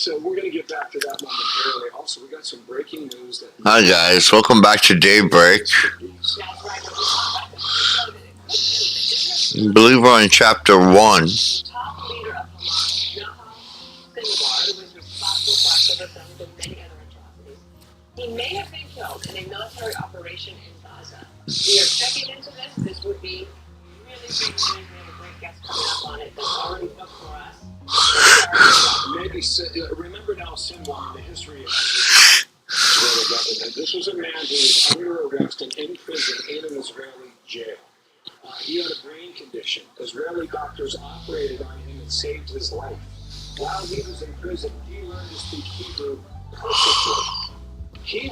So we're going to get back to that momentarily. Also, we got some breaking news that. Hi guys, welcome back to Daybreak. I believe we're on chapter 1. He may have been killed in a military operation in Gaza. We are checking into this. This would be really big news. We have a great guest coming up on it that's already booked for us. Maybe remember now, Sinwar, the history of Israeli government. This was a man who was under arrest and in prison in an Israeli jail. He had a brain condition. Israeli doctors operated on him and saved his life. While he was in prison, he learned to speak Hebrew perfectly. In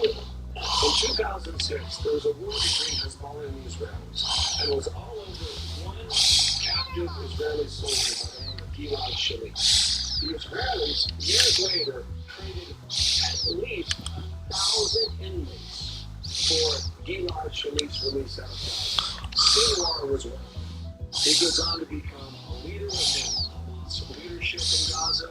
2006, there was a war between Hezbollah and the Israelis, and it was all over one captive Israeli soldier by the name of Gilad Shalit. The Israelis, years later, traded at least 1,000 inmates for Gilad Shalit's release out of Gaza. Sinwar was one. He goes on to become a leader within Hamas leadership in Gaza.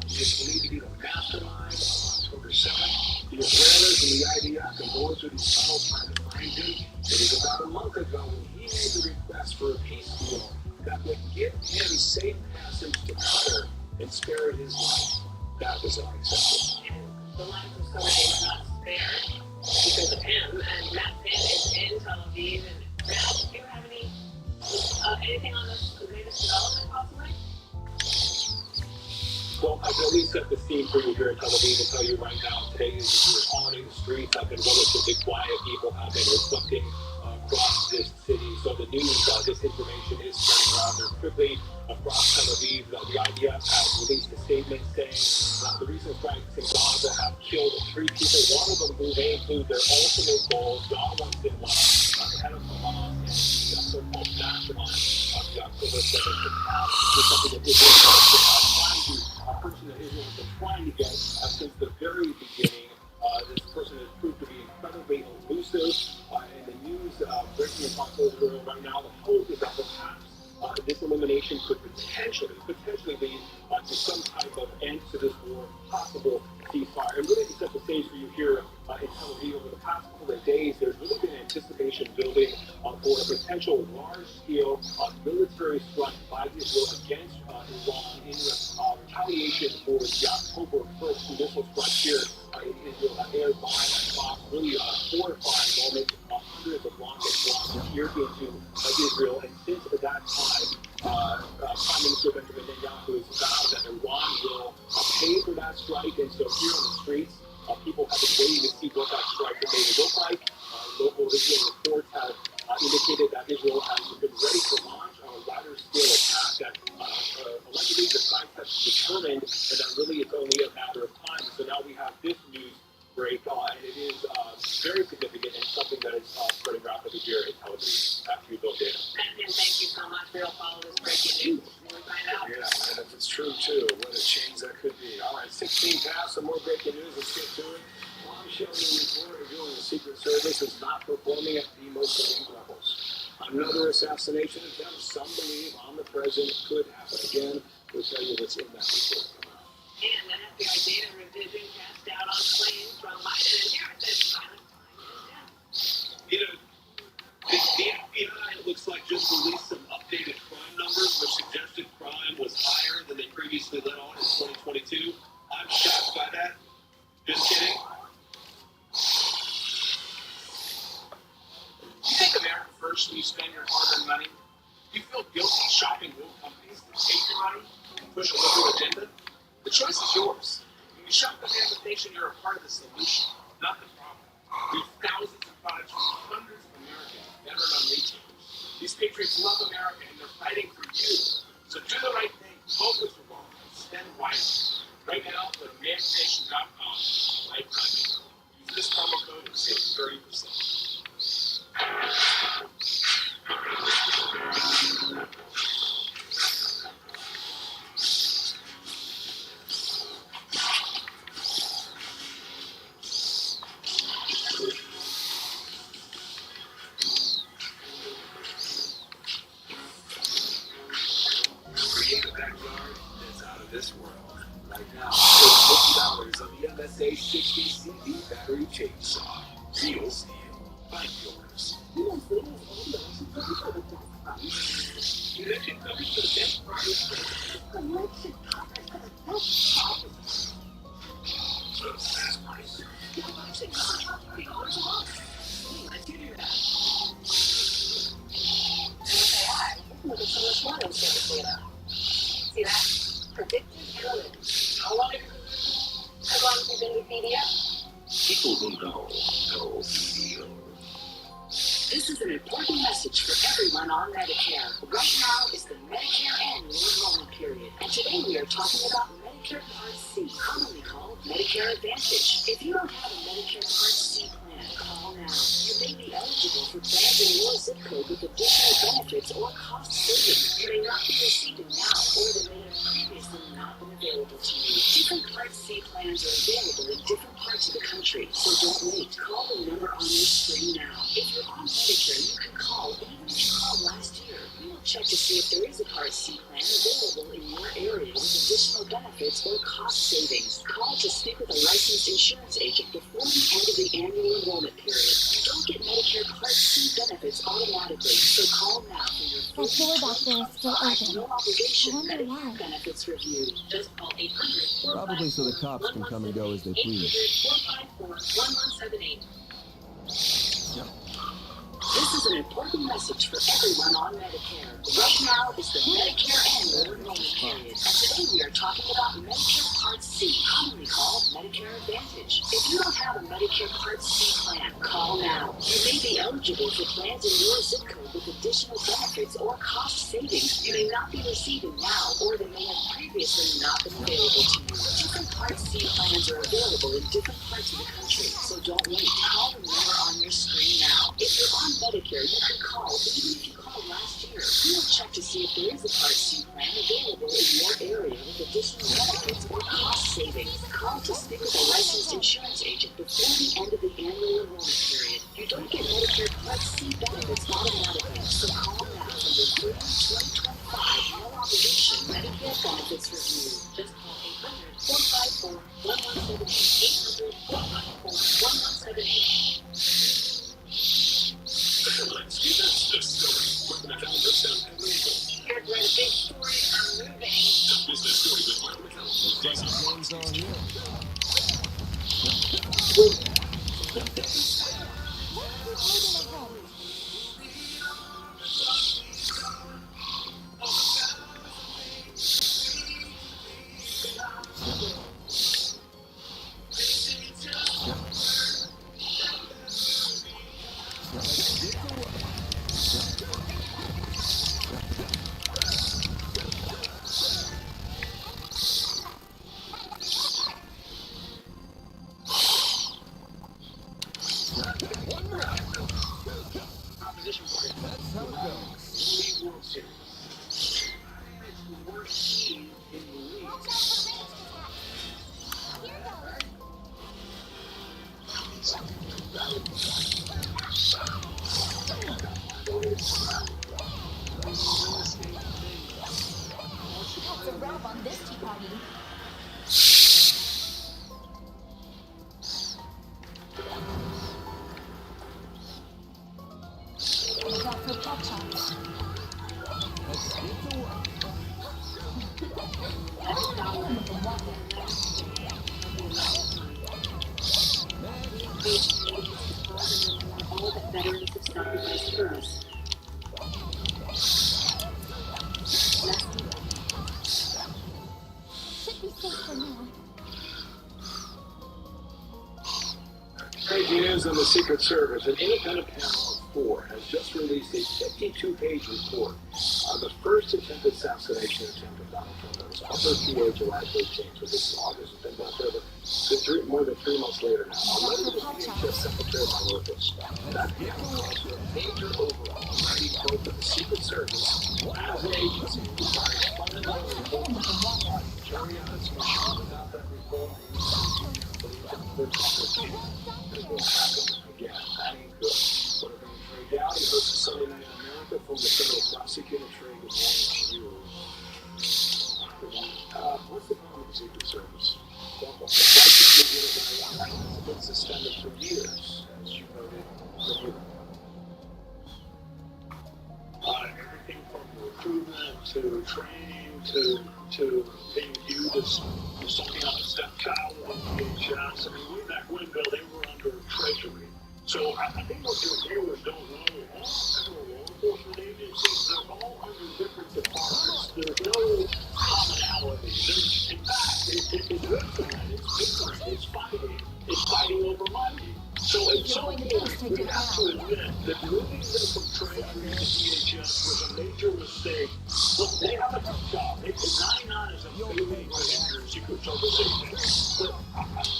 He is believed to be the mastermind of October 7th. The Israelis and the IDF can go through these tunnels trying to find him. It was about a month ago when he made the request for a peace deal that would give him safe passage to Qatar and spare his life. That was unacceptable. The lives of so many were not spared because of him. And Matt Finn is in Tel Aviv. And Matt, do you have anything on this latest development, possibly? Well, I can at least set the scene for you here in Tel Aviv and tell you right now, today is we're hauling the streets. Have been relatively quiet. People have been reflecting across this city. So the news, this information is spreading rather quickly across Tel Aviv. The IDF has released a statement saying the recent strikes in Gaza have killed 3 people. One of them who they include their ultimate goal, Yahweh Sinwar, the head of Hamas and the so-called mastermind of the October 7th attack. It's something that Israel is trying to, a person that Israel has been trying to get since the very beginning. This person has proved to be incredibly elusive, and the news breaking across Israel right now. The hope is that perhaps this elimination could potentially lead to some type of end to this war, possible ceasefire. And really to set the stage for you here in Tel Aviv over the past couple of days, there's really been anticipation building for a potential large-scale military strike by Israel against Iran in retaliation for the October 1st missile strike here in Israel that aired by Fox. Really a horrifying moment. Hundreds of rockets launched here into Israel, and since that time, Prime Minister Benjamin Netanyahu has vowed that Iran will pay for that strike, and so here on the streets, people have been waiting to see what that strike may look like. Local Israel reports have indicated that Israel has been ready to launch a wider-scale attack that allegedly the sides have determined, and that really it's only a matter of time. So now we have this news break, and it is very significant and something that is spreading rapidly here in Tel Aviv. After you build data. And thank you so much. We'll follow this breaking news. We'll find out. Yeah, and if it's true too, what a change that could be. All right, 16 past, some more breaking news. Let's get to it. Bombshell report revealing the Secret Service is not performing at the most elite levels. Another assassination attempt, some believe, on the president could happen again. We'll tell you what's in that report. And an FBI data revision cast out on claims from Biden and Harris that violent crime is down. You know, the FBI, it looks like, just released some updated crime numbers, which suggested crime was higher than they previously let on in 2022. I'm shocked by that. Just kidding. You think America first when you spend your hard-earned money? You feel guilty shopping real companies that take your money and push a liberal agenda? The choice is yours. When you shop the American nation, you're a part of the solution, not the problem. There's thousands of products from hundreds of Americans better than retailers. These patriots love America and they're fighting for you. So do the right thing, vote with your wallet, and spend wisely. Right now, go to manstation.com, lifetime income. Use this promo code and save 30%. Create a backyard that's out of this world. Right now, 60 CD battery chainsaw. Real steel. Find yours. You mentioned covers for the best price. Let's give you that. Look at so much more than service data. See that? Predictive analytics. How long have you been using? As long as you've been with PDF? People who know feel. This is an important message for everyone on Medicare. Right now is the Medicare annual enrollment period, and today we are talking about Medicare Part C, commonly called Medicare Advantage. If you don't have a Medicare Part C plan, call now. You may be eligible for plans in your zip code with additional benefits or cost savings. You may not be receiving now, or they may have previously not been available to you. Different Part C plans are available in different parts of the country, so don't wait. Call the number on your screen now. If you're on Medicare, you can call even if you called last year. We will check to see if there is a Part C plan available in your area with additional benefits or cost savings. Call to speak with a licensed insurance agent before the end of the annual enrollment period. You don't get Medicare Part C benefits automatically, so call now for your The door back there is still open. no obligation I wonder Medicare why. benefits review. Just call 800 Probably so the cops can come and go as they please. 800-454-1178. This is an important message for everyone on Medicare. Right now is the Medicare annual enrollment period, and today we are talking about Medicare Part C, commonly called Medicare Advantage. If you don't have a Medicare Part C plan, call now. You may be eligible for plans in your zip code with additional benefits or cost savings. You may not be receiving now, or they may have previously not been available to you. Different Part C plans are available in different parts of the country, so don't wait. Call the number on your screen now. If you're on Medicare, you can call even if you called last year. We will check to see if there is a Part C plan available in your area with additional benefits or cost savings. Call to speak with a licensed insurance agent before the end of the annual enrollment period. You don't get Medicare Part C benefits automatically, so call now for your free 2025 no obligation Medicare benefits review. Just call 800-454-1178. 800-454-1178. The headlines give us the story. Mark McCallum sound illegal. Here to write a big story on moving. The business story with Mark McCallum. Looks like the game's on you. Proposition for it. That's how it goes. World Series. It's the worst team in the league. That's a rub on this tea party. Dr. Pop-Chops. Let's get to work. All that veterans have sacrificed for us. Should be safe for now. Crazy news on the Secret Service. An independent panel of 4 has just released a 52-page report on the first attempted assassination attempt of Donald Trump. That was offered PA July 13th, so this is August. It's been about more than 3 months later now. A letter to the DHS Secretary Mayorkas. That panel calls for a major overhaul, ready quote, of the Secret Service as an agency requires fundamental reform. Carry out its mission without that reform. It will happen again. That ain't good. What about Trey Dowdy hosts Sunday Night in America from the federal prosecutor. Trey, good morning to you. What's the problem with the Secret Service? crumble. The price of the unit has been suspended for years, as you noted. Everything from recruitment to training to being viewed as something on a stepchild of VHS. I mean, way back when, Bill, they were under treasury. So I think what your viewers don't know, all federal law enforcement agencies, they're all under different departments. There's no commonality. In fact, it's different. It's fighting. It's fighting over money. So at some point, we have to admit that moving them from treasury to VHS was a major mistake. Look, they have a tough job. It's 99 as a failing right in your Secret Service agent. But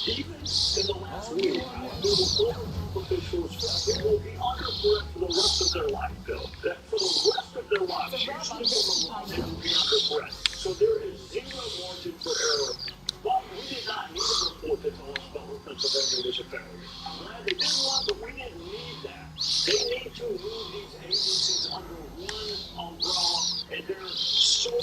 even in the last week, there were former top officials who will be under threat for the rest of their life, Bill. That for the rest of their lives, usually from the law, they will be under threat. So there is zero margin for error. But we did not need a report that told us about Pennsylvania was a failure. I'm glad they did one, but we didn't need that. They need to move these agencies under one umbrella, and their sole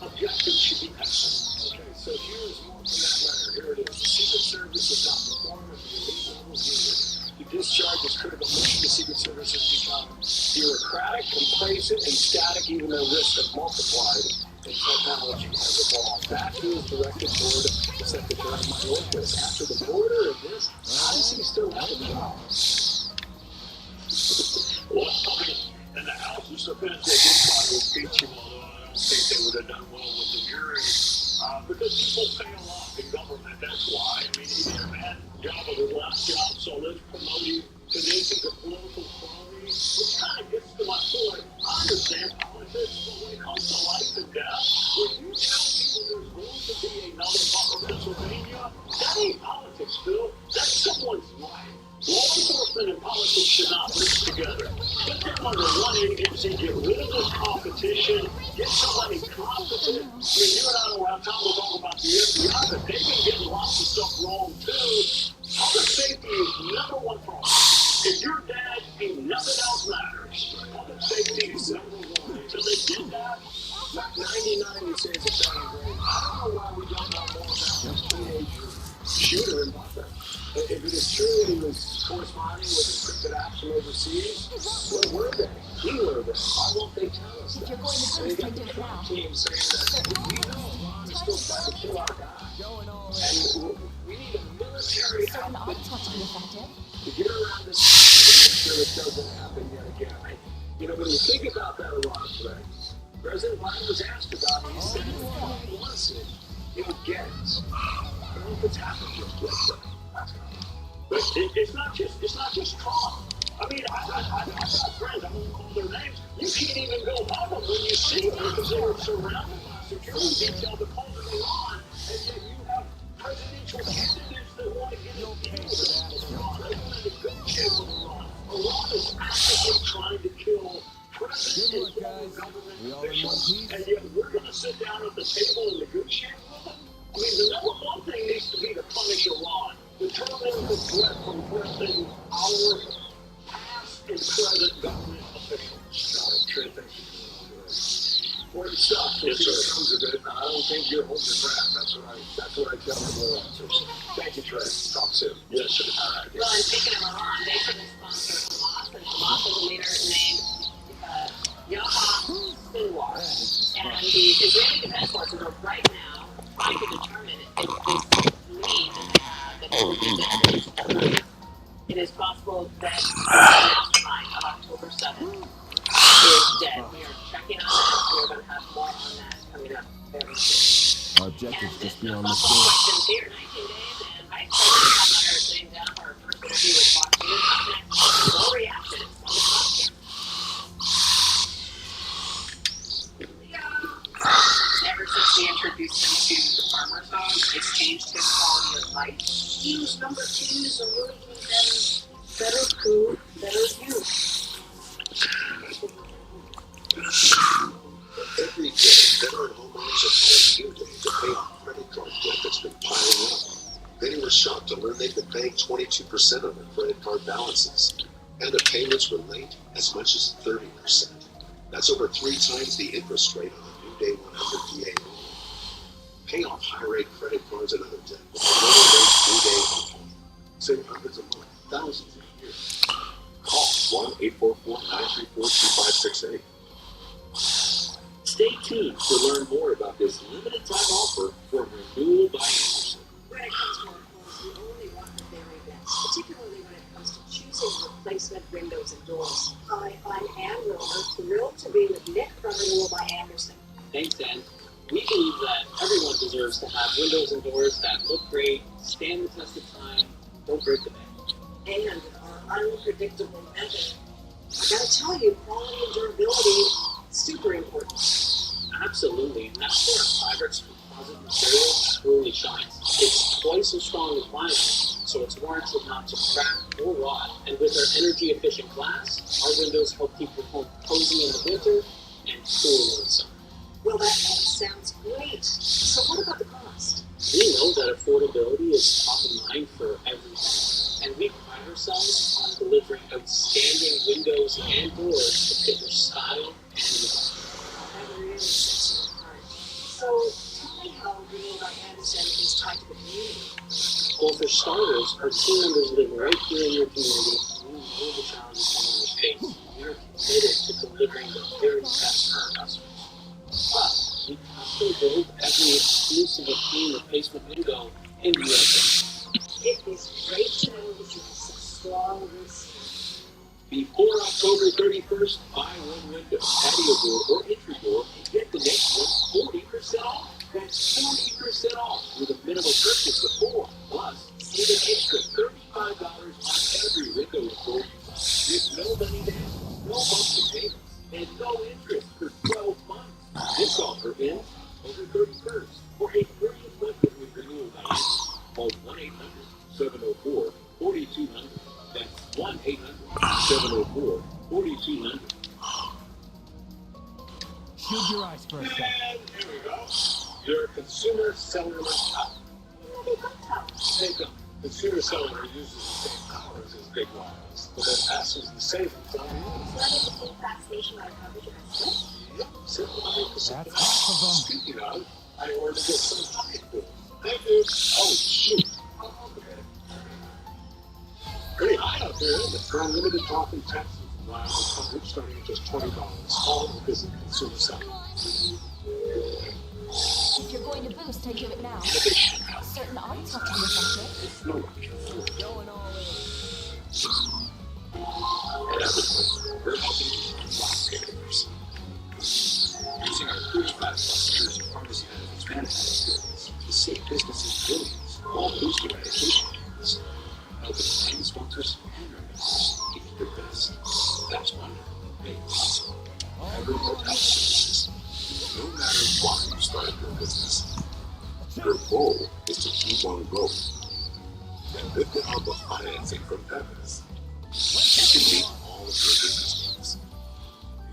objective should be excellent. Okay, so here's more from that letter. Here it is. The Secret Service is not performing at the elite levels needed. To discharge its critical mission, the Secret Service has become bureaucratic, complacent, and static, even though risks have multiplied. And technology has evolved. That is directed toward the Secretary of my office. After the border and this, how does he still have a job? Well, in the House of Defense, they did try to impeach him, although I don't think they would have done well with the jury. Because people fail off in government, that's why. I mean, he did a bad job of his last job, so let's promote him because he's a political crony, which kind of gets to my point. I understand politics, but when it comes to life and death, when you tell people there's going to be another Butler, Pennsylvania, that ain't politics, Bill. That's someone's life. Law enforcement and politics should not mix together. Put them under one agency, get rid of this competition, get somebody competent. I mean, you and I don't have time to talk about the FBI, but they've been getting lots of stuff wrong, too. Public safety is number one problem. If you're dead, ain't nothing else matters. Public safety is number one. Until they did that, back 99, you say it's a better grade. I don't know why we don't know more about this teenager shooter in Butler. If it is true that he was corresponding with encrypted apps from overseas, where were they? We were there. Why won't they tell us that? So they got the Trump team saying that we know Ron is still trying to kill our guy. And we need a military outfit to get around this to make sure it doesn't happen yet again. When you think about that Iran threat, President Biden was asked about it. He said, if he wants it, he would get it. I don't know if it's happened just yet, but it's not just Trump. I mean, I've got friends, I won't call their names. You can't even go home when you see them because they were surrounded by security detail to call them Iran, and yet you have presidential candidates that want to get in deal with Iran. They want to negotiate with Iran. Iran is actively trying to kill presidents and government officials, and yet we're going to sit down at the table and negotiate with them? I mean, the number one thing needs to be to punish Iran. Determine the threat from threatening our past and present government officials. Trey, thank you for all your important stuff. Yes, sir. Comes of it. I don't think you're holding your breath. That's what I tell the officers. Thank you, Trey. Talk soon. Yes, sir. All right. Well, and speaking of Iran, they couldn't sponsor Hamas, and Hamas has a leader named Yahya Sinwar. And the Israeli Defense Forces are right now trying to determine if this lead it is possible that the mastermind of October 7th is dead. We are checking on that. We are going to have more on that coming up very soon. Our objective's And just there's beyond the also store. questions here. 19 days, and Vice President Kamala is sitting down for her first interview with Fox News. Up next, no reaction on the question. Ever since we introduced him to the farmer zone, it's changed his quality of life. He was number 2 is a really better food, better view. Every day, veteran homeowners are calling due days to pay off credit card debt that's been piling up. Many were shocked to learn they've been paying 22% of their credit card balances, and the payments were late as much as 30%. That's over 3 times the interest rate on a new day 100 DA loan. Pay off high-rate credit cards and other debt with a low-rate 3-day home. Save hundreds a month, thousands a year. Call 1-844-934-2568. Stay tuned to learn more about this limited-time offer for Renewal by Anderson. When it comes to our homes, we only want the very best, particularly when it comes to choosing replacement windows and doors. Hi, I'm Ann Wilmer, thrilled to be with Nick from Renewal by Anderson. Thanks, Ann. We believe that everyone deserves to have windows and doors that look great, stand the test of time, don't break the bank. And our unpredictable weather. I gotta tell you, quality and durability, super important. Absolutely, and that's where Fiber's composite material truly shines. It's twice as strong as vinyl, so it's warranted not to crack or rot. And with our energy-efficient glass, our windows help keep your home cozy in the winter and cool in the summer. Well, that all sounds great. So what about the cost? We know that affordability is top of mind for everyone, and we pride ourselves on delivering outstanding windows and doors to fit your style and your budget. That really sets you apart. So tell me how Renewal by Anderson is tied to the community. Well, for starters, our team members live right here in your community, and we know the challenges homeowners face. We are committed to delivering the very best for our customers. But we custom build every exclusive clean replacement window in the USA. It is great to know that you have such strong roots. Before October 31st, buy one window, patio door, or entry door, and get the next one 40% off. That's 40% off with a minimum purchase of 4. Plus, save an extra $35 on every window and door you buy. With no money down, no monthly payments, and no interest for 12 months. This offer ends over 31st for a free appointment with Renewal by Anderson. Call 1-800-704-4200. That's 1-800-704-4200. Shield your eyes for a second. And here we go. Your consumer cellular tower. Take them. Consumer cellular uses the same powers as big wireless, but it passes the savings on you. So I get the full fast nationwide coverage of my Swift? Yep, simple 100%. That's half of them. Speaking of, I ordered to get some pocket food. Thank you. Oh, shoot. I'll forget it. Pretty high out there, but for unlimited talk and text and wireless coverage starting at just $20. All because of consumer cellular. If you're going to boost, I give it now. Certain odds have to be affected. No rush. Going all in. At Everyone, we're helping you unlock caregivers. Using our 35+ years of pharmacy benefits management experience to save businesses billions, all boosted by education plans, helping plan sponsors and members get the best. That's Wonder made possible. Everyone Health Services. No matter why you started your business, your goal is to keep on growing. And with the help of financing from Evans, you can meet all of your business needs.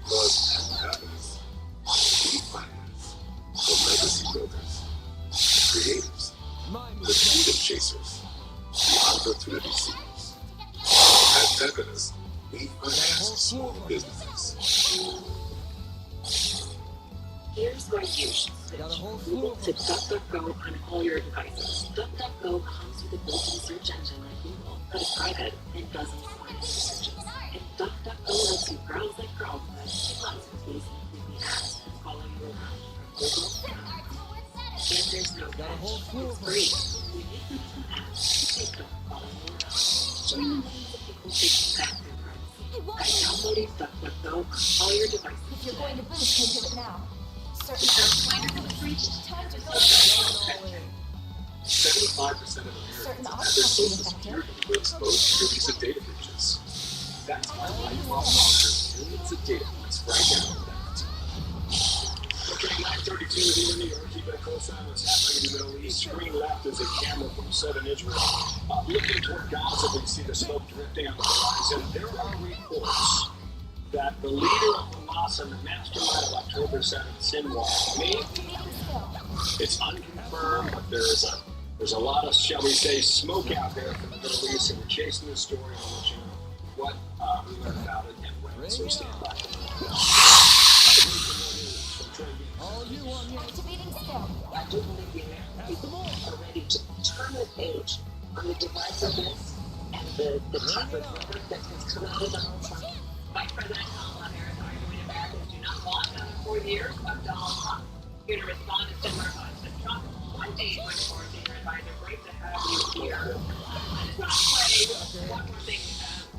Because at Evans, we finance the legacy builders, the creators, the freedom chasers, the opportunity seekers. At Evans, we finance small businesses. Here's where you should switch. Google to DuckDuckGo on all your devices. DuckDuckGo comes with a built-in search engine like Google, but it's private and doesn't find your searches. And DuckDuckGo lets you browse like Chrome, but it lots of ways to completely ads and follow you around from Google to Apple. And there's no catch. It's free. When you click some ads, you don't follow you around. Join the millions of people taking back their privacy by downloading DuckDuckGo on all your devices. If you're going to boost, I give it now. Certain Time to go. 75% of Americans have their social security number exposed to your recent data breaches. That's why LifeLock monitors millions of data points right now with that. Okay, 9:32 here in New York. Keep it close on what's happening in the Middle East. Screen left is a camera from southern Israel. Looking toward Gaza, we see the smoke drifting on the horizon. There are reports that the leader of Hamas and the mastermind of October 7th, Sinwar, may be. It's unconfirmed, but there's a lot of, shall we say, smoke out there from the Middle East, and we're chasing this story. I'll let you know what we learned about it and when. So stand by. All Activating skill. I do believe the American people are ready to turn the page on the divisiveness and the type of rhetoric that has come out of Donald Trump. Vice President Kamala Harris arguing Americans do not want another 4 years of Donald Trump. Here to respond to similar thoughts to Trump, one day-24 senior advisor, great to have you here. I just want to play one more thing.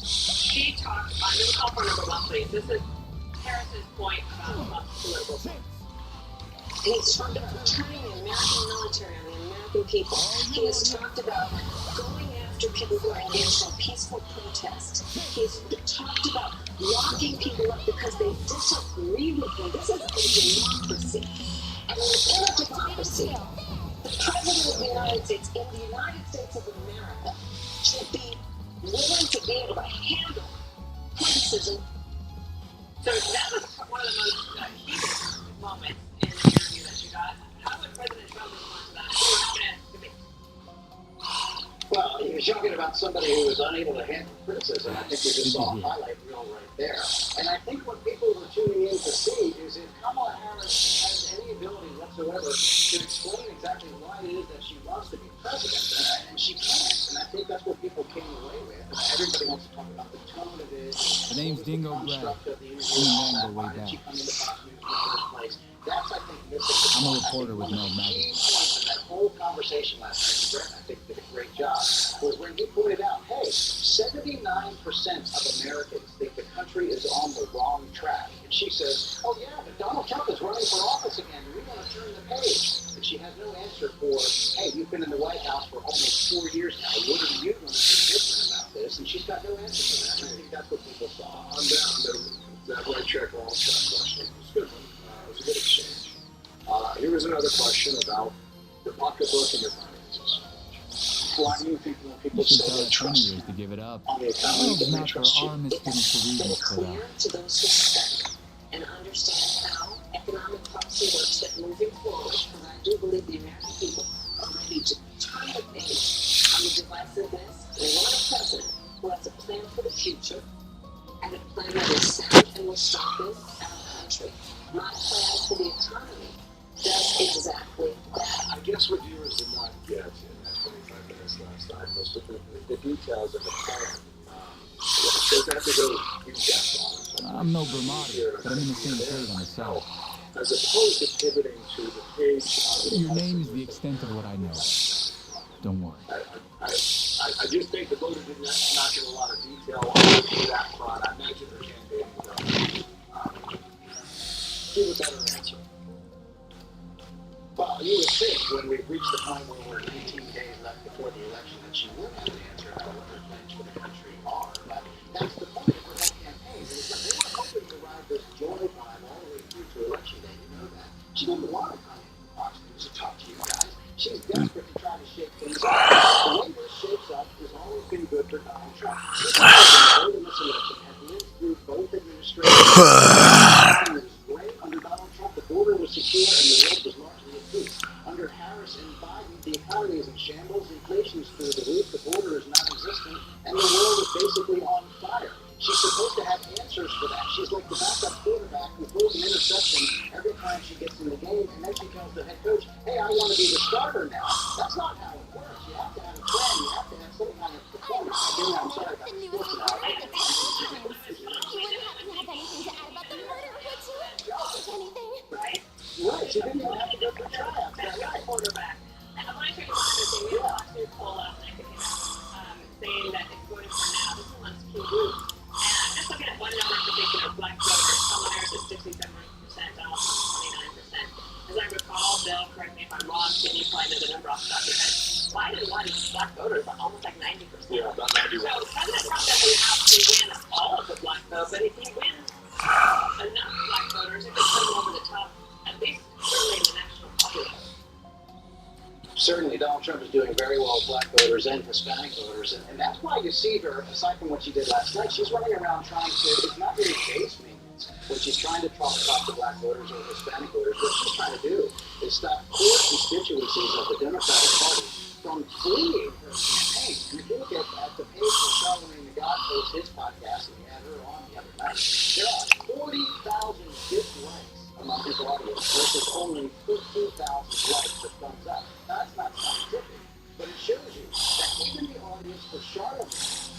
She talked, I'm going to call for number one, please. This is Harris's point about political things. And he's talked about turning the American military on the American people. He has talked about going after people who are engaged in peaceful protest. He's talked about locking people up because they disagree with him. This is a democracy. And within a democracy, the President of the United States, in the United States of America, should be willing to be able to handle criticism. So that was one of the most heated moments in the interview that you got. How would President Trump respond to that? Well, he was talking about somebody who was unable to handle criticism. I think we just saw a highlight reel right there. And I think what people were tuning in to see is if Kamala Harris has any ability whatsoever to explain exactly why it is that she wants to be president, and she can't. And I think that's what people came away with. Everybody wants to talk about the tone of it. The name's Dingo Brad. Way back. That's, I think, missing. I'm a reporter with no magic. Key point in that whole conversation last night, Brett, I think, did a great job, was when he pointed out, hey, 79% of Americans think the country is on the wrong track. And she says, oh yeah, but Donald Trump is running for office again, and we're going to turn the page. And she has no answer for, hey, you've been in the White House for almost 4 years now. What are you going to do different about this? And she's got no answer for that. And I think that's what people saw. I'm down to that right track, wrong track question. It was a good one. It was a good exchange. Here was another question about the pocketbook and your finances. Why do you think when people say they trust years to give it up. on the economy, It's that they not for trust you? arm is It has been clear to those who study and understand how economic policy works that moving forward, and I do believe the American people are ready to turn the page on the divisiveness. They want a president who has a plan for the future and a plan that is sound and will stop this our country. My plan for the economy does exactly that. I guess what viewers did not get in that 25 minutes last time was the details of the plan. It doesn't have to go in depth on it. I'm no Vermonter, but I'm in the same trade on the south. As opposed to pivoting to the page on the Your name is the extent of what I know. Don't worry. I just think the voter did not get a lot of detail on that front. I imagine there can be give a better answer. Well, you would think when we've reached the point where we're 18 days left before the election that she would have an answer about what her plans for the country are. But that's the point of her whole campaign. They were hoping to ride this joy climb all the way through to election day. You know that. She didn't want to come in Fox News to talk to you guys. She's desperate to try to shake things up. The way this shapes up has always been good for Donald Trump. This election has lived through both administrations. It was great under Donald Trump. The border was secure and the world was largely at peace. Under Harris and Biden, the economy is in shambles, inflation is through the roof, the border is non-existent, and the world is basically on fire. She's supposed to have answers for that. She's like the backup quarterback who throws an interception every time she gets in the game, and then she tells the head coach, hey, I want to be the starter now. That's not how it works. You have to have a plan. You have to have some kind of performance. Again, I'm sorry about the sports analogy. You wouldn't happen to have anything to add about the murder, would you? If anything. Right? Right, she didn't even have to go through tryouts. That's right, quarterback. And I want to tell you one other thing. We had a Fox News poll last night that came out saying that it's voting for now. This is on Key Group. And I'm just looking at one number in particular, black voters. Kamala Harris is 67%, Donald Trump 29%. As I recall, Bill, correct me if I'm wrong, Sydney probably know the number off the top of your head. Biden won black voters almost like 90%. Yeah, about 91. So President Trump doesn't have to win all of the black votes, but if he wins enough black voters, it could put him over the top, at least certainly in the national populace. Certainly, Donald Trump is doing very well with black voters and Hispanic voters, and that's why you see her, aside from what she did last night, she's running around trying to, it's not really base maintenance, when she's trying to talk to black voters or Hispanic voters. What she's trying to do is stop core constituencies of the Democratic Party from fleeing her campaign. And if you look at the page where Charlemagne the God hosts his podcast, and we had her on the other night, there are 40,000 dislikes among his audience versus only 15,000 likes or thumbs up. That's not scientific, but it shows you that even the audience for Charlemagne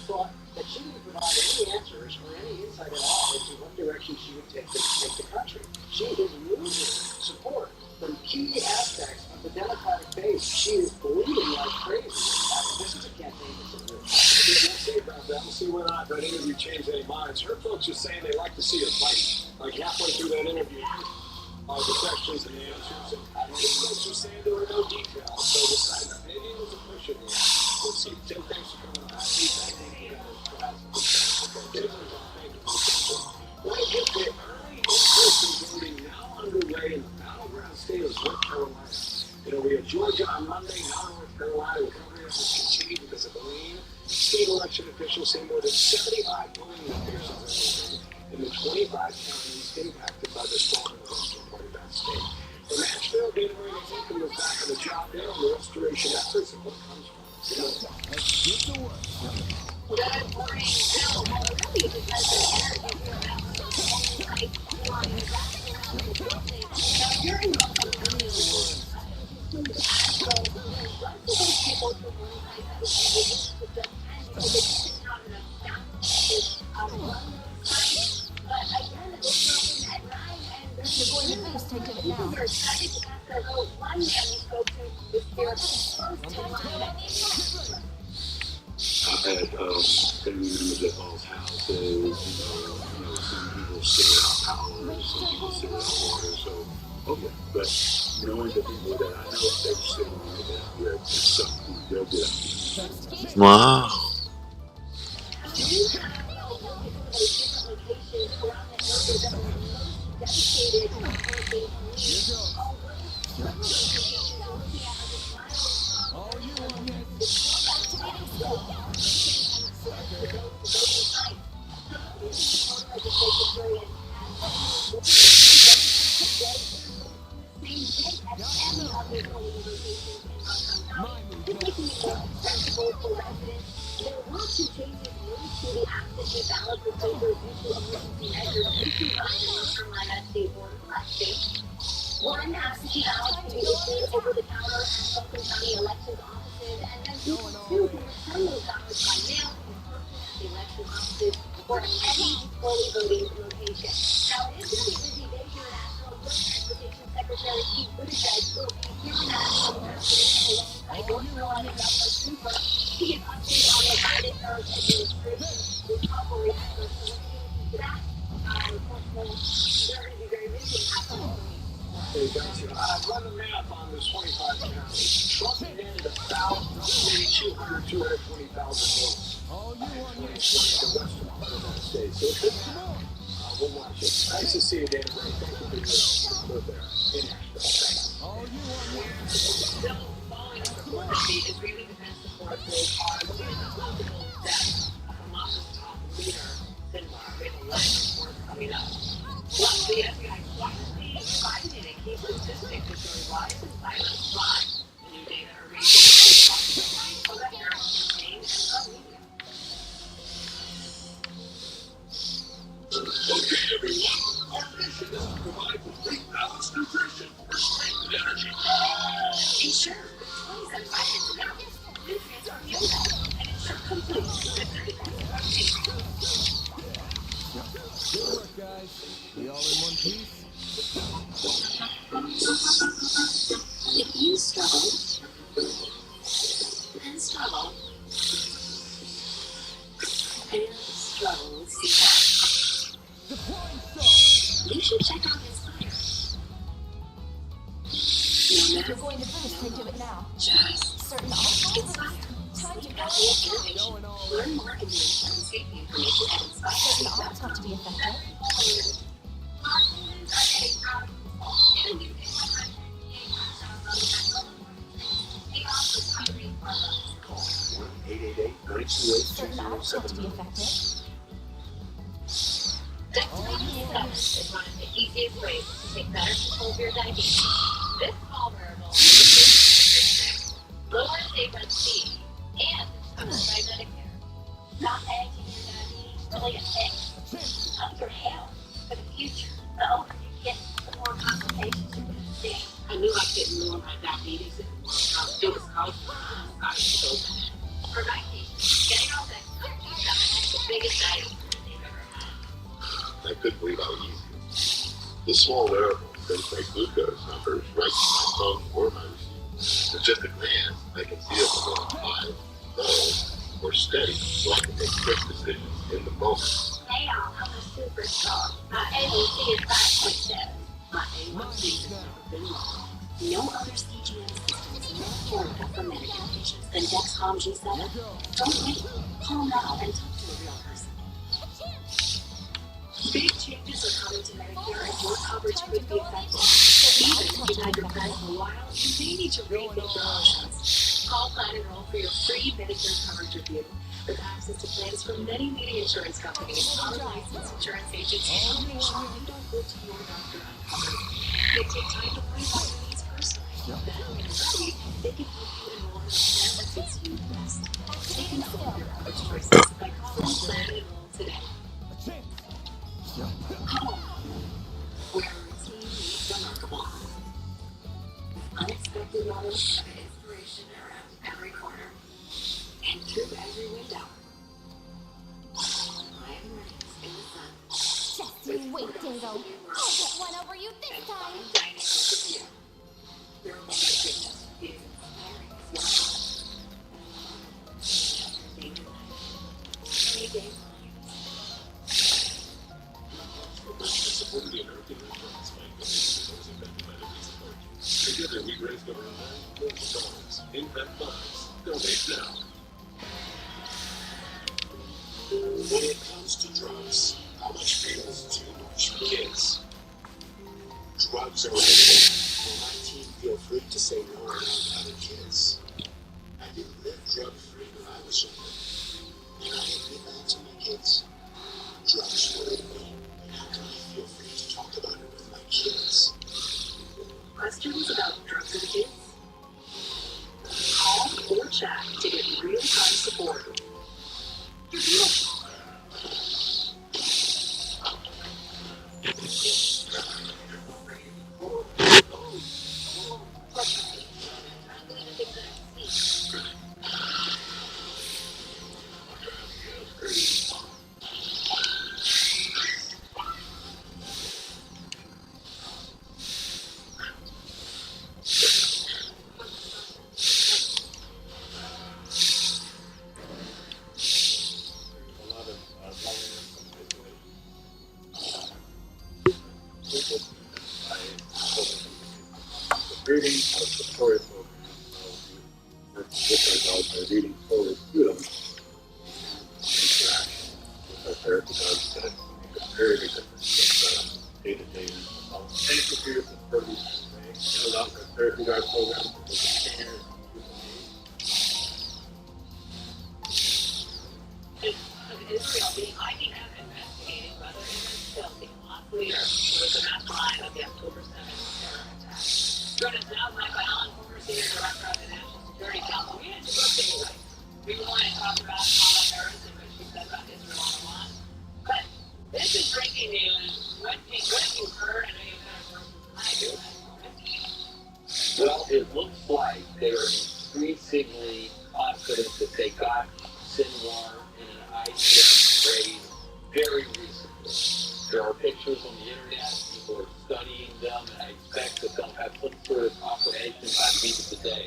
thought that she didn't provide any answers or any insight at all into what direction she would take the country. She is losing support from key aspects of the Democratic base. She is bleeding like crazy. This is a campaign that's a real. We'll see about that. We'll see whether or not that interview changed any minds. Her folks are saying they like to see her fight. Like halfway through that interview, the questions and the answers. And I think folks are saying there were no details. So maybe it was a push in there. We'll see. Tim, thanks for coming on. Thank you. Want to get the early in-person voting now underway in the battleground state of North Carolina. We have Georgia on Monday, now North Carolina. The recovery efforts continue because of the lean. State election officials say more than 75 polling locations in the 25 counties impacted by the storm in the western part of that state. In Nashville, Daybreak was back on the job there on the restoration efforts and what comes from it. Let's get to work. Good morning, Bill. I really just had an interview about now you're in Monstrum Nox. So, lots of those people who were like, I was with them, and they just not enough staff but again, it's not at 9, and there's going to boost. Take it now. We're excited to pass that vote. One man we spoke to was there first time. I've had family members at both houses, some people sit out power, some people sit out water, so, but knowing the people that I know, they sit on it, at some point, they'll get out. Wow. One absentee ballot can be issued over the counter at Fulton County elections offices, and then two can return those ballots by mail in person at the election offices or any early voting location. Now, it is going to be a busy day here at Asheville. Good Transportation Secretary Pete Buttigieg will be here in Asheville alongside North Carolina Governor Cooper to give updates on the Biden-Harris administration recovery efforts. So let's get into that. Unfortunately, they're going to be very busy in Asheville. Hey, guys, I've run the math on this 25 counties. Trump netted about 220,000 votes in 2020, the western part of that state. So it could happen. We'll watch it. Nice to see you, Daybreak. Thank you for your support there in Asheville. Thanks. Still following the report that the Israeli Defense Forces are looking at the possible death of Hamas's top leader, Sinwar. We have a live report coming up. Well, the FBI quietly fighting and keeps insisting that there rise in violence by the new data are reaching for the Harris campaign and the media. Okay, everyone. Our mission is to provide complete balanced nutrition for strength and energy. Be sure with 27 vitamins and minerals, nutrients are fuel, and ensure complete with 30% protein. Good work, guys. We all in one piece? If you struggle and struggle and struggle with CPAP, Deploying star! you should check out Inspire. No matter You're going to boost. Take it now. just Certain all Inspire. Time to go. Going all Learn more in the safety information at Certain all Inspire. have to be effective. Call 1-888-928-0078. Certain all have to be effective. Xcom is one of the easiest ways to take better control of your diabetes. This small wearable is lower A1C and it's covered by Medicare. Not managing your diabetes is really a fix. It's not your health for the future. The older you get, the more knew I couldn't ruin my diabetes anymore. It was caused by so bad. For my case, getting all that stuff is the biggest item they've ever had. I couldn't believe how easy it was. The small wearable sends my glucose numbers right to my phone or my receipt. With just a glance, I can see if I'm going high, low, or steady, so I can make quick decisions in the moment. They all have a super strong. My A1C is 5.7. My A1C has never been low. No other CGM system is more affordable for Medicare patients than Xcom G7. Don't wait. Call now and talk to a real person. Big changes are coming to Medicare and your coverage could be affected. Even if you've had your plan for a while, you may need to rethink your options. Call Plan Enroll for your free Medicare coverage review. With access to plans from many leading insurance companies, our licensed insurance agents will make sure you don't go to your doctor uncovered. They take time to find out your needs personally. Then, when you're ready, they can help you enroll in a plan that fits you best. Take control of your coverage choices by calling Plan Enroll today. Call where routine meets remarkable. Unexpected moments of inspiration around every corner and through every window. I am ready in the sun. Just you wait, Dingo. I'll get one over you this time. Dining over you. Your moment of greatness is inspiring as well. Everything in life. Any day. Supported the American Red Cross by donating to those affected by the recent hurricane. Together, we raised over $9 million. Impact Funds. Donate now. When it comes to drugs, how much feels too much for kids? Drugs are illegal. Will my team feel free to say no around other kids? I didn't live drug-free when I was younger. And I admit that to my kids. Drugs were illegal. How can I feel free to talk about it with my kids? Questions about drugs and kids? Call or chat to get real-time support. You're beautiful. Reading out of the story program, with reading forward to them, interaction with our therapy dogs that make a very big difference day-to-day. Thank you for your support. It allows our therapy dog program to make seniors I think I'm investigating whether it is filthy lost leader who was the mastermind of the October 7th terror attack. Jonas now led by former senior director of the National Security Council. We had to look anyway. We want to talk about Kamala Harris and what she said about Israel and Iran. But this is breaking news. What have you heard? I know you've heard I do. Well, it looks like they're increasingly confident that they got Sinwar in an IDF raid very recently. There are pictures on the internet, people are studying them, and I expect that they'll have some sort of confirmation by the end of the day.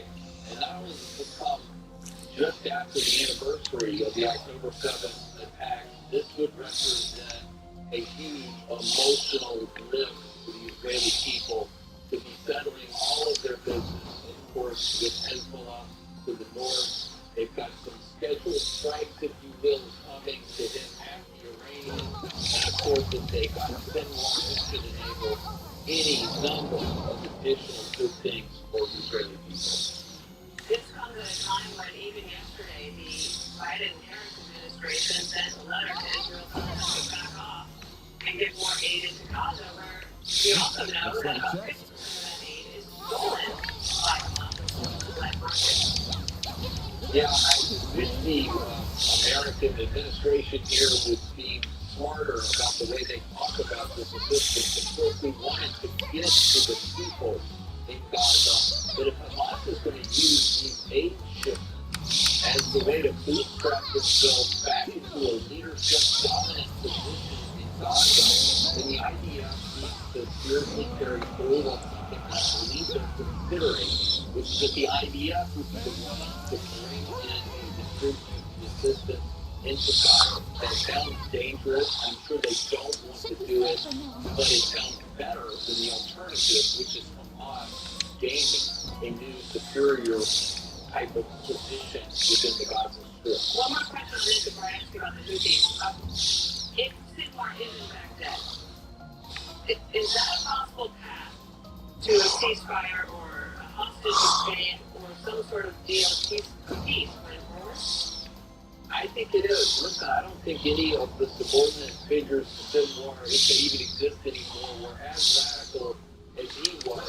And not only does this come just after the anniversary of the October 7th attack, this would represent a huge emotional lift for the Israeli people to be settling all of their business, of course, with Hezbollah to the north. They've got some scheduled strikes, if you will, coming to hit anti-Iranian. And of course, if they got Sinwar, this could enable any number of additional good things for the Israeli people. This comes at a time when even yesterday the Biden-Harris administration sent a letter to Israel telling them to back off and give more aid into Gaza, where we also know that about 50% of that aid is stolen by the black market. Yeah, I wish the American administration here would be smarter about the way they talk about this assistance. Of course, we wanted to get to the people in Gaza. fast-track themselves back into a leadership dominant position in Gaza, then the IDF needs to seriously carry hold on something that I believe they're considering, which is that the IDF would be the one to bring in and distribute the assistance into Gaza. That sounds dangerous. I'm sure they don't want to do it, but it sounds better than the alternative, which is Hamas gaining a new superior type of position within the Gaza Strip. One more question on this before I ask you about the Houthis. If Sinwar is in Baghdad, is that a possible path to a ceasefire or a hostage exchange or some sort of deal, peace for war? I think it is. Listen, I don't think any of the subordinate figures to Sinwar, if they even exist anymore, were as radical as he was.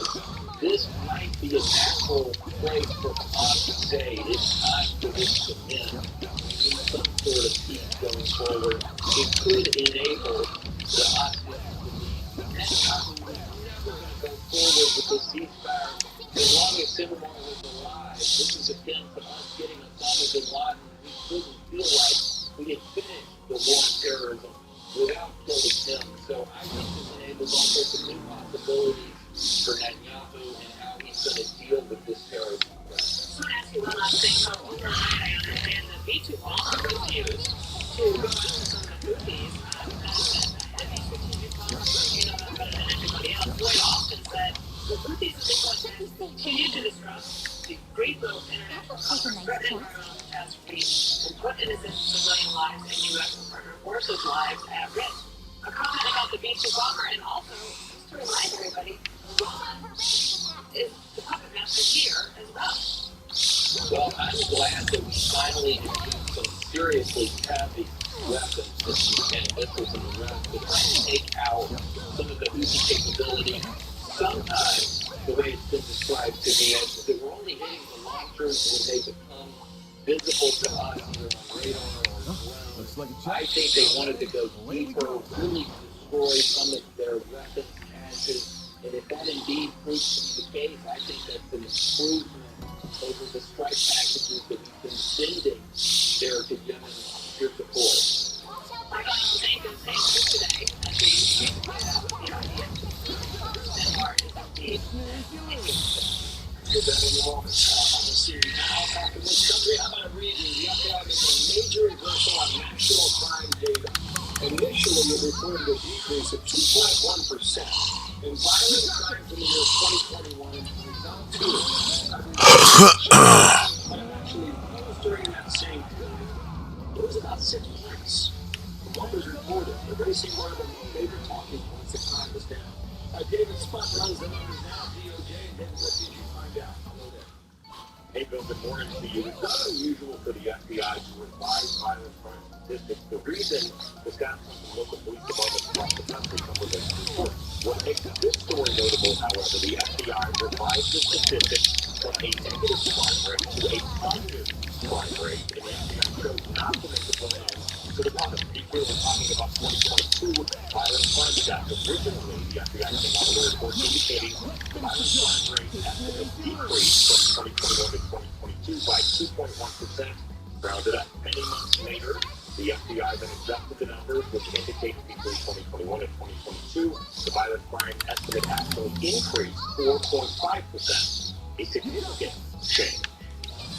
This might be a natural place for us to say it's time for this to end. We need some sort of peace going forward. It could enable the hostages to leave. And probably we're never going to go forward with this ceasefire as long as Sinwar was alive. This is akin to us getting Osama bin Laden. We couldn't feel like we had finished the war on terrorism without killing him. So I think this enables all sorts of new possibilities for Netanyahu and how he's going to deal with this terrorism threat. I want to ask you one last thing. So overnight, I understand that B2 also was used to go after some of the Houthis as a heavy strategic bomb. You know that better than anybody else. Lloyd Austin said the Houthis have been going to continue to disrupt the GranBlue international commerce, threatening our own catastrophes, and put innocent civilian lives and U.S. and partner forces' lives at risk. A comment about the B2 bomber, and also, just to remind everybody, Ron is the puppet master here as well. Well, I'm glad that we finally introduced some seriously heavy weapons and missiles and the rest to try and take out some of the Houthi capability. Sometimes, the way it's been described to me, is that we're only hitting the launchers when they become visible to us, either on radar or drones. I think they wanted to go deeper, really destroy some of their weapons caches. And if that indeed proves to be the case, I think that's an improvement over the strike packages that we've been sending there to Yemen here before. I got to thank and thank you today as we find out what the idea and part is indeed. Good day, everyone. Let's see. Now, back in this country, how about reading the FBI making a major reversal on national crime data? Initially, it reported a decrease of 2.1%. In violent crimes in the year 2021 and 2022, actually, what was during that same period? It was about 6 points. What was reported, erasing one of the major talking points that crime was down. David Spot runs the numbers now, DOJ. David, what did you find out? Hello there. Hey, Bill, good morning to you. It's not unusual for the FBI to revise violent crime statistics. The reason Wisconsin and local police departments across the country come with a report. What makes this story notable, however, the FBI revised the statistics from a negative crime rate to a positive crime rate, and the FBI chose not to make the plan to the bottom. People were talking about 2022 violent crime stats. Originally, the FBI came out with a report indicating the violent crime rate estimate decreased from 2021 to 2022 by 2.1%, rounded up. Many months later, the FBI then adjusted the numbers, which indicated between 2021 and 2022, the violent crime estimate actually increased 4.5%, a significant change.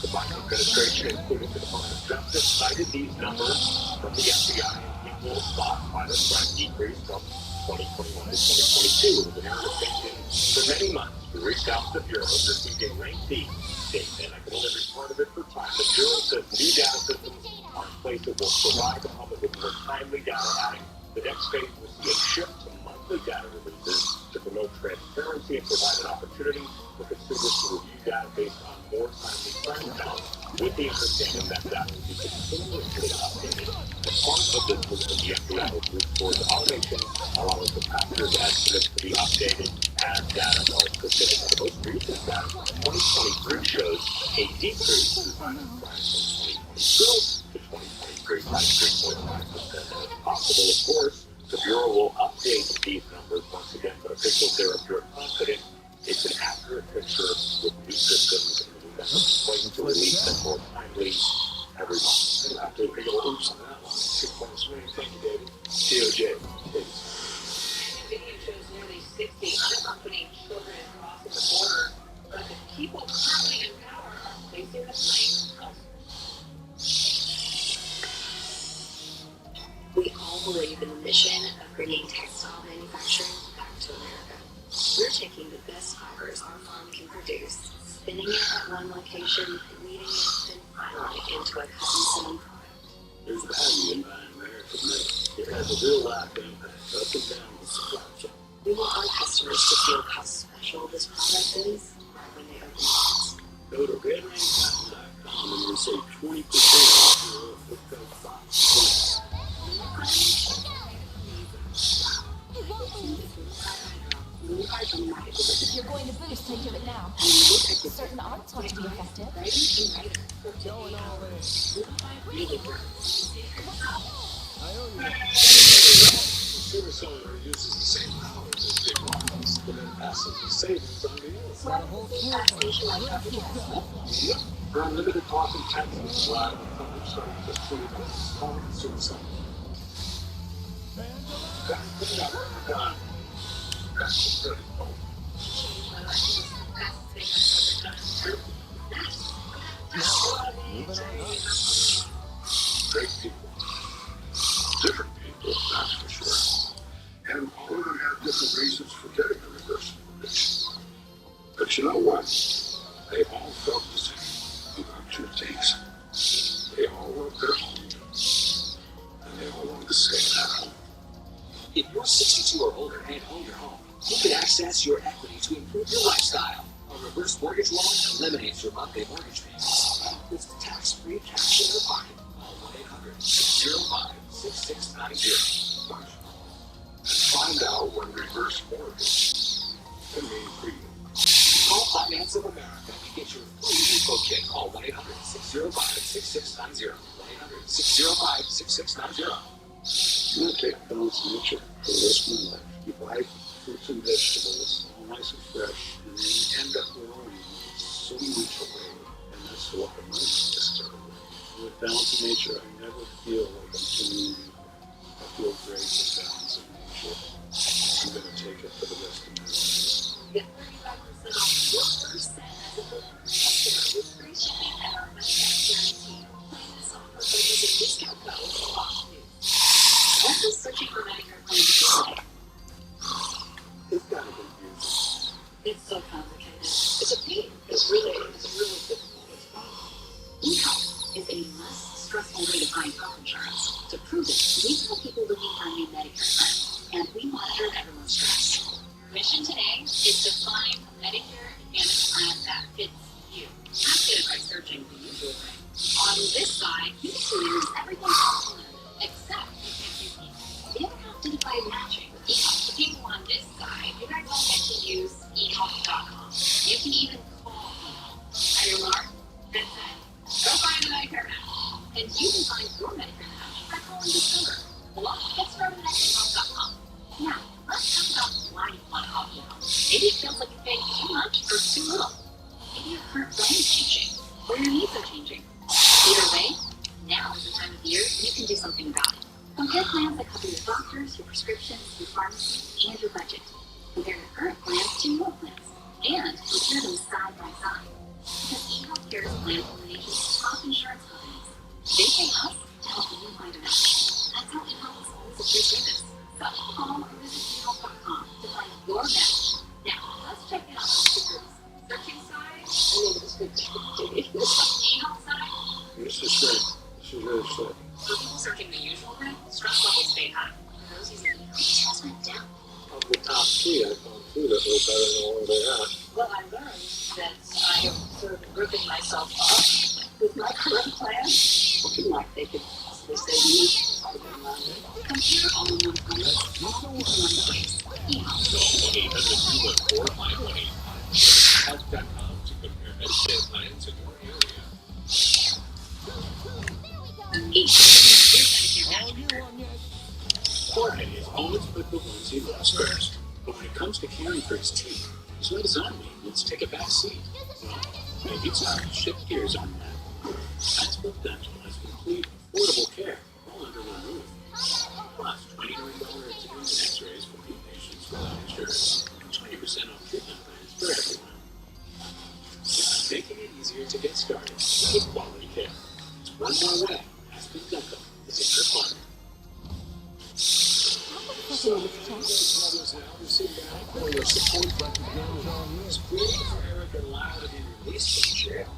The Biden administration, including the Department of Justice, cited these numbers from the FBI and people thought violent crime decreased from 2021 to 2022. The narrative changing for many months. We reached out to the Bureau, received a lengthy statement. I can only read part of it for time. The Bureau says new data systems are in place that will provide the public with more timely data, adding the next phase will see a shift to monthly data releases to promote transparency and provide an opportunity for consumers to review data based on more timely crime counts, with the understanding that data will be continuously updated. As part of this movement, the FBI will move towards automation, allowing the captured estimates to be updated as data are specific. The most recent data from 2023 shows a decrease in violent crime from 2022 to 2023 by 3.5%. And it's possible, of course, the Bureau will update these numbers once again, but officials there appear confident it's an accurate picture with new systems and new methods in place to release them more timely every month. putting children crossing the border, but the people currently in power are placing the blame elsewhere. We all believe in the mission of bringing textile manufacturing back to America. We're taking the best fibers our farm can produce, spinning it at one location, weaving it, and filing it into a custom-sewn product. There's value in buying American made. It has a real life impact up and down the supply chain. We want our customers to feel how special this product is right when they open it. Go to RedLinkCotton.com and you'll save 20% off your oil code 5. If you're going to boost, take it now. Certain arts want to be effective. Consumer solar uses the same powers as big ones, but then passes the savings on to you. Yep. For unlimited talk and text, live and public starting just $20. Call Consumer Solar. That's pretty cool. Great people. Different people, that's for sure. And all of them have different reasons for getting a reverse mortgage. But you know what? They all felt the same about two things. They all love their home. And they all want to stay at home. If you're 62 or older and own your home, you can access your equity to improve your lifestyle. A reverse mortgage loan eliminates your monthly mortgage payments and puts the tax-free cash in your pocket. Call 1-800-605-6690. And find out what reverse mortgage can mean for you. Call Finance of America and get your free info kit. Call 1-800-605-6690. 1-800-605-6690. You don't take balanced nature for the rest of my life. You buy fruits and vegetables, all nice and fresh, and then you end up growing so much away. And that's what the money is away. With balance of nature, I never feel like I'm doing anything. I feel great with balance of nature. I'm going to take it for the rest of my life. Get 35% off your first set as a customer with free shipping and our money-back guarantee. Claim this offer by using discount code FOXNEWS. What does searching for Medicare plans feel like? It's got to be used. It's so complicated. It's a pain. It's really difficult. It's fun. eHealth is a less stressful way to find health insurance. To prove it, we tell people looking for a new Medicare plan, and we monitor everyone's stress. Your mission today is to find a Medicare Advantage plan that fits you. Not get it by searching the usual way. On this side, you can use everything else, except you can't use eHealth. The other half didn't buy matching with eHealth. The people on this side, you guys all get to use eHealth.com. You can even call eHealth. Are you alarmed? Good then. Go find a Medicare match. And you can find your Medicare match by calling this number. Well, get started at eHealth.com. Now, let's talk about why you want to call eHealth. Maybe it feels like you're paying too much or too little. Maybe your current plan is changing, or your needs are changing. Either way, now is the time of year you can do something about it. Compare plans that cover your doctors, your prescriptions, your pharmacy, and your budget. Compare your current plans to your plans, and compare them side by side. Because eHealth carries plans from the nation's top insurance companies. They pay us to help you find a match. That's how eHealth is always a free service. So call or visit eHealth.com to find your match. Now, let's check it out on the groups. Searching side, eHealth side. This is great. This is really sick. For people searching the usual way, stress levels stay high. For those using eHealth, stress went down. Of the top three, I found two that were better than all they had. Well, I learned that I am sort of ripping myself up with my current plan, looking like they could possibly save me all the money. Compare all in one place, all in one place. eHealth. 1-800-214-518. Health.com to compare Medicare plans in your area. Jorge has always put the ones he loves first. But when it comes to caring for his teeth, he's let his own needs take a back seat. Well, maybe it's time to shift gears on that. Expert Dental has complete, affordable care all under one roof. Plus, $29 exams and x-rays for new patients without insurance, and 20% 20% off treatment plans for everyone. Making it easier to get started with quality care. One more way. Aspen Dental is in your corner. So, brothers now receive back for your support from the Gamblers, pleading for Eric and Lau to be released from jail.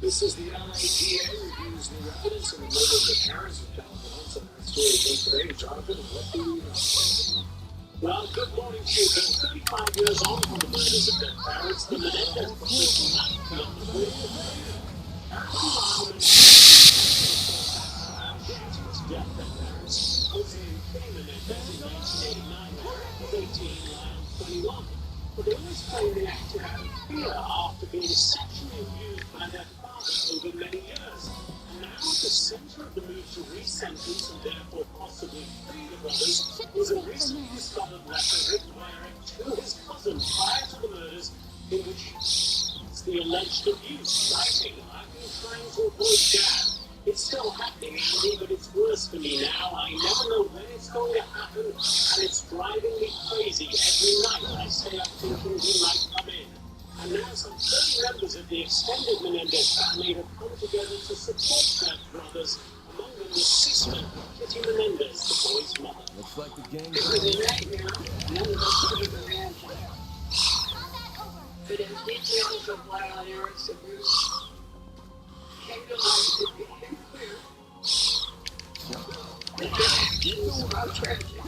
This is the LAPA reviews new evidence in the murder of the parents of California. So that story came today. Jonathan, what do you know? Well, good morning to you. Been 35 years on from the murders of their parents. The Menendez brothers might be on the way. Death that matters. Jose Menendez in 1989 was 18, Lyle 21. But they always claimed they acted out of fear after being sexually abused by their father over many years. And now at the center of the move to re-sentence and therefore possibly free the brothers was a recently discovered letter written by Eric to his cousin prior to the murders, in which it's the alleged abuse, writing, I've been trying to avoid Dad. It's still happening, Andy, but it's worse for me now. I never know when it's going to happen, and it's driving me crazy. Every night I stay up thinking he might come in. And now some 30 members of the extended Menendez family have come together to support their brothers, among them the sister of Kitty Menendez, the boy's mother. Looks like the gang. It was a nightmare. None of us could have imagined. But as details of Lyle and Eric's abuse came to light, it became clear that their actions were tragic,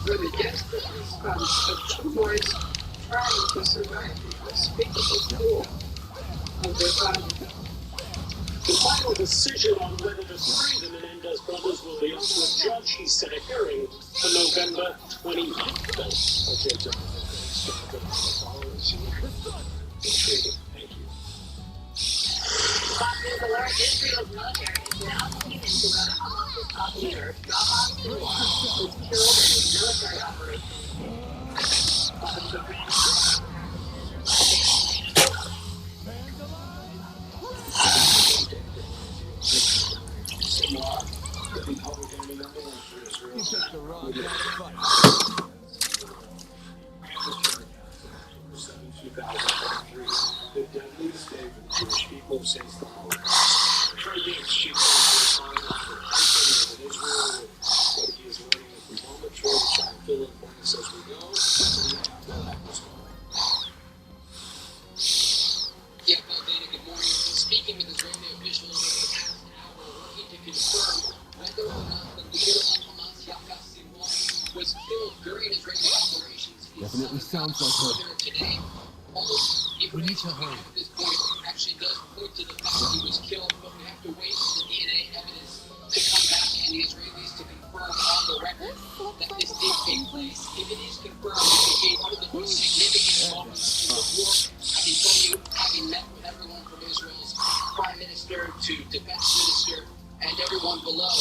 were the desperate response of two boys trying to survive the unspeakable toll of their father. The final decision on whether to free the Menendez brothers will be up to a judge. He set a hearing for November 29th. Okay, Jonathan, thanks. Intriguing. Thank you. Fox News alert: Israel's military is now looking into whether Hamas's top leader, Yahya Sinwar, was killed in a military operation. You took the wrong guy to fight. 2023, the deadliest day for the Jewish people since the Holocaust. Tributes chief minister on for in Israel with what he is writing at the moment. Troy to try and fill in points as we go. Yeah, Dana, good morning. Speaking with Israeli officials over the past hour, working to confirm whether or not the leader of Hamas, Yahya Sinwar, was killed during Israeli operations. Definitely sounds like her. Today, all information we have at this point actually does point to the fact that he was killed, but we have to wait for the DNA evidence to come back and the Israelis to confirm on the record that this did take place. If it is confirmed, it became one of the most significant moments in the war. I can tell you, having met with everyone from Israel's prime minister to defense minister and everyone below,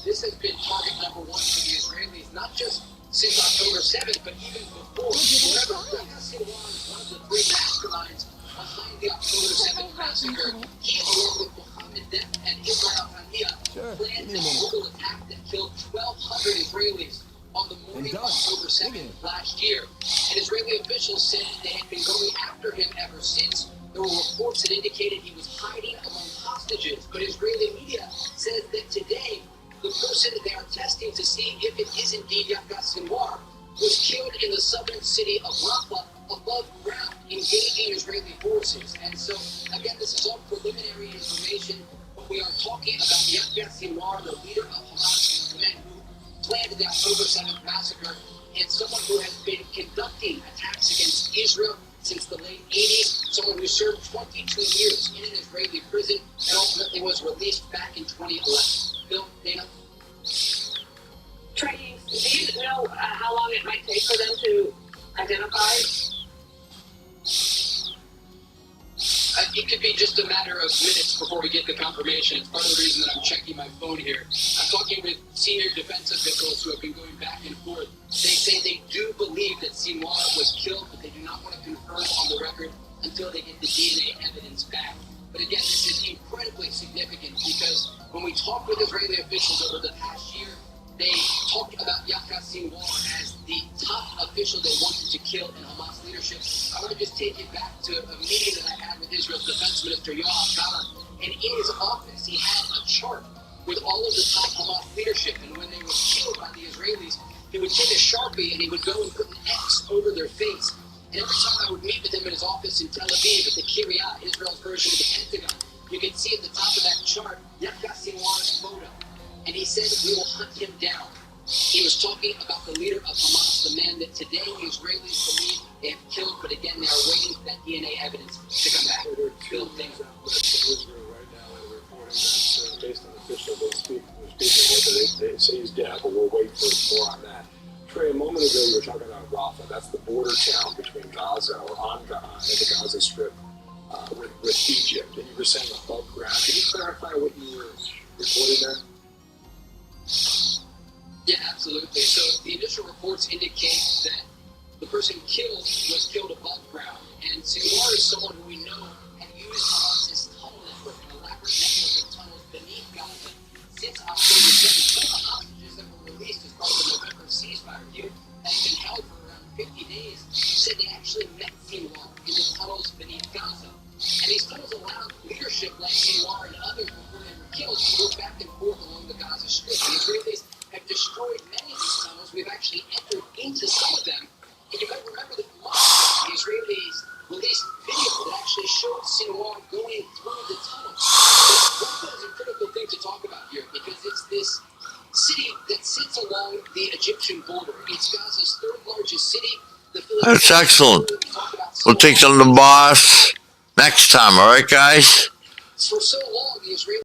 this has been target number one for the Israelis, not just since October 7th, but even before. Remember, Yahya Sinwar is one of the three masterminds behind the October 7th massacre. He, along with Mohammed Def and Israel Hania, planned a brutal attack that killed 1,200 Israelis on the morning of October 7th last year. And Israeli officials said they had been going after him ever since. There were reports that indicated he was hiding among hostages, but Israeli media says that today, the person they are testing to see if it is indeed Yahya Sinwar was killed in the southern city of Rafah above ground, engaging Israeli forces. And so, again, this is all preliminary information, but we are talking about Yahya Sinwar, the leader of Hamas, the man who planned the October 7th massacre, and someone who has been conducting attacks against Israel since the late 80s, someone who served 22 years in an Israeli prison and ultimately was released back in 2011. Bill, Dana? Training, do you know how long it might take for them to identify? It could be just a matter of minutes before we get the confirmation. It's part of the reason that I'm checking my phone here. I'm talking with senior defense officials who have been going back and forth. They say they do believe that Sinwar was killed, but they do not want to confirm on the record until they get the DNA evidence back. But again, this is incredibly significant because when we talk with Israeli officials over the past year, they talked about Yahya Sinwar as the top official they wanted to kill in Hamas leadership. I want to just take you back to a meeting that I had with Israel's defense minister, Yoav Gallant, and in his office he had a chart with all of the top Hamas leadership, and when they were killed by the Israelis, he would take a Sharpie and he would go and put an X over their face. And every time I would meet with him in his office in Tel Aviv at the Kiryat, Israel's version of the Pentagon, you could see at the top of that chart Yahya Sinwar's photo. And he said, we will hunt him down. He was talking about the leader of Hamas, the man that today the Israelis believe they have killed, but again, they are waiting for that DNA evidence to come back. There are two things outlets in Israel right now that are reporting that based on official they speak with, they say he's dead, but we'll wait for more on that. Trey, a moment ago you were talking about Rafah. That's the border town between Gaza or on the Gaza Strip with Egypt. And you were saying above ground. Can you clarify what you were reporting there? Yeah, absolutely. So the initial reports indicate that the person killed was killed above ground. And Sinwar is someone who we know had used Hamas's tunnel network, an elaborate network of tunnels beneath Gaza since October 7th. Some of the hostages that were released as part of the November ceasefire deal that had been held for around 50 days said they actually met Sinwar in the tunnels beneath Gaza. And these tunnels allowed leadership like Sinwar and others before they were killed to move back and forth along the Gaza Strip. The Israelis have destroyed many of these tunnels. We've actually entered into some of them. And you might remember that Monstrum, the Israelis released video that actually showed Sinwar going through the tunnels. Rafah is a critical thing to talk about here because it's this city that sits along the Egyptian border. It's Gaza's third largest city. That's excellent. We'll take on the boss next time, all right, guys? For so long, the Israelis